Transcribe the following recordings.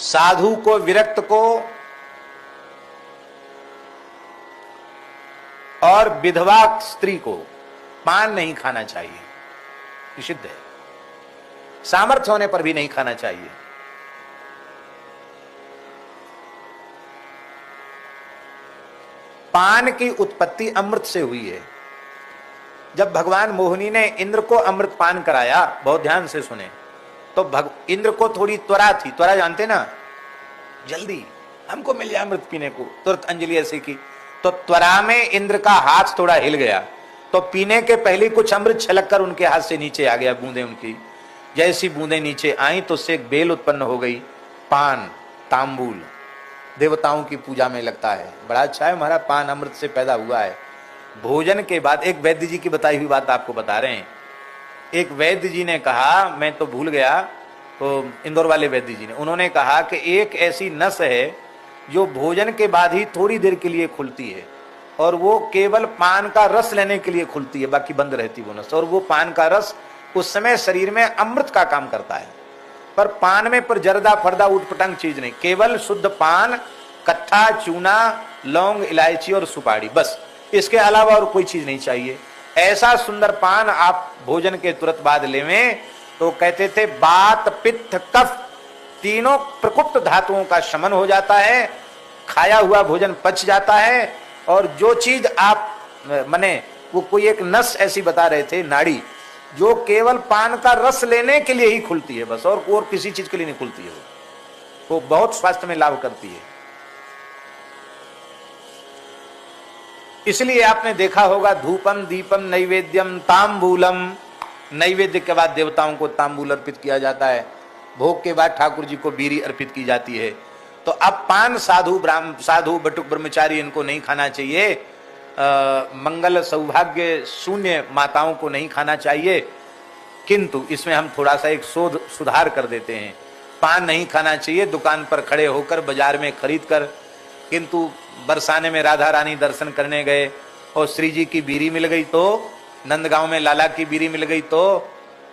साधु को, विरक्त को और विधवा स्त्री को पान नहीं खाना चाहिए, निषिद्ध है। सामर्थ्य होने पर भी नहीं खाना चाहिए। पान की उत्पत्ति अमृत से हुई है। जब भगवान मोहिनी ने इंद्र को अमृत पान कराया, बहुत ध्यान से सुने, तो इंद्र को थोड़ी त्वरा थी। त्वरा जानते ना, जल्दी हमको मिल जाए अमृत पीने को, तुरंत अंजलि ऐसे की। तो त्वरा में इंद्र का हाथ थोड़ा हिल गया, तो पीने के पहले कुछ अमृत छलक कर उनके हाथ से नीचे आ गया, बूंदे उनकी। जैसी बूंदे नीचे आई तो उससे एक बेल उत्पन्न हो गई। पान, तांबूल देवताओं की पूजा में लगता है, बड़ा अच्छा है, हमारा पान अमृत से पैदा हुआ है। भोजन के बाद एक वैद्य जी की बताई हुई बात आपको बता रहे हैं। एक वैद्य जी ने कहा, मैं तो भूल गया, तो इंदौर वाले वैद्य जी ने, उन्होंने कहा कि एक ऐसी नस है जो भोजन के बाद ही थोड़ी देर के लिए खुलती है, और वो केवल पान का रस लेने के लिए खुलती है, बाकी बंद रहती वो नस। और वो पान का रस उस समय शरीर में अमृत का काम करता है। पर पान में पर जर्दा फर्दा उटपटांग चीज नहीं, केवल शुद्ध पान, कट्ठा, चूना, लौंग, इलायची और सुपारी, बस, इसके अलावा और कोई चीज नहीं चाहिए। ऐसा सुंदर पान आप भोजन के तुरंत बाद लेवें तो कहते थे बात, पित्त, कफ तीनों प्रकुप्त धातुओं का शमन हो जाता है, खाया हुआ भोजन पच जाता है। और जो चीज आप मने, वो कोई एक नस ऐसी बता रहे थे, नाड़ी, जो केवल पान का रस लेने के लिए ही खुलती है बस, और किसी चीज के लिए नहीं खुलती है, वो बहुत स्वास्थ्य में लाभ करती है। इसलिए आपने देखा होगा धूपम, दीपम, नैवेद्यम, तांबूलम, नैवेद्य के बाद देवताओं को तांबूल अर्पित किया जाता है, भोग के बाद ठाकुर जी को बीरी अर्पित की जाती है। तो अब पान साधु बटुक ब्रह्मचारी इनको नहीं खाना चाहिए, मंगल सौभाग्य शून्य माताओं को नहीं खाना चाहिए। किंतु इसमें हम थोड़ा सा एक सुधार कर देते हैं, पान नहीं खाना चाहिए दुकान पर खड़े होकर, बाजार में खरीद कर। किंतु बरसाने में राधा रानी दर्शन करने गए और श्री जी की बीरी मिल गई, तो नंदगांव में लाला की बीरी मिल गई, तो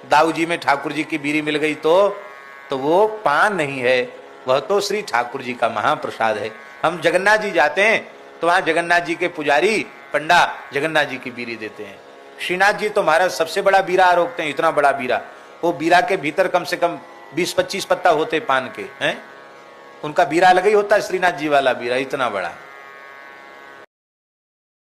दाऊ जी में ठाकुर जी की बीरी मिल गई, तो वो पान नहीं है, वह तो श्री ठाकुर जी का महाप्रसाद है। हम जगन्नाथ जी जाते हैं तो वहां जगन्नाथ जी के पुजारी पंडा जगन्नाथ जी की बीरी देते हैं। श्रीनाथ जी तो महाराज सबसे बड़ा बीरा आरोपते हैं, इतना बड़ा बीरा, वो बीरा के भीतर कम से कम 20-25 पत्ता होते पान के हैं, उनका बीरा अलग ही होता है, श्रीनाथ जी वाला बीरा इतना बड़ा।